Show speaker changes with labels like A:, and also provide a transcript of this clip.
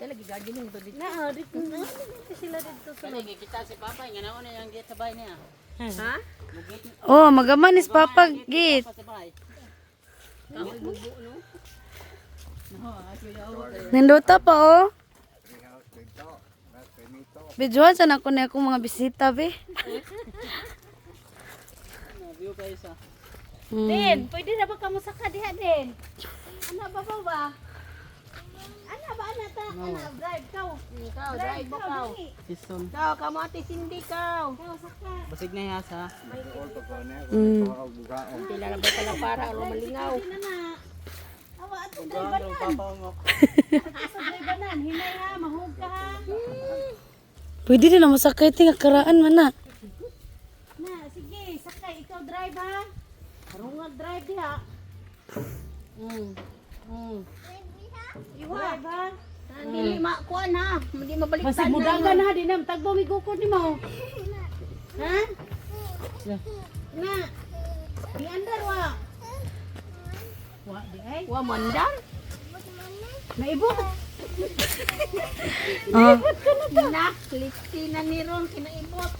A: lagi gardening to dito.
B: Na, dito na. Sila dito sa
A: Kali kita si Papa nga naon yang gate sa bahay niya.
B: Ha?
C: Oh, magaman is Papa git.
A: Sa bahay. Kamoy bubo no. No, ako yaw.
C: Nindota pa oh. Bijuan sa ako na akong mga bisita be.
A: View kayo sa.
B: Din, pwede na ba kamo saka diha din? Ano ba ba? Ano ba ana ta? Ana drive kaw.
A: Ikaw, drive mo kaw. Sison. Kaw, kamo ate Cindy kaw.
B: Kaw saka.
A: Basig na yasa.
B: Pila na ba pala para o malingaw? Awa ato drive na. Sa drive na, hinay ha, mahug ka ha.
C: Pwede din na masakay tinga karaan man na.
B: Na, sige, sakay ikaw drive ha. Karungan drive diha. Drive ha. Dili makuan ha. Hindi mabalik
A: Basta mudagan ha dinam tagbo mi gukod nimo.
B: Ha? Na. Di andar wa.
A: Wa di ay.
B: Wa mandar. Naibot.
C: Ah,
B: Na, liksi na ni Ron kinaibot.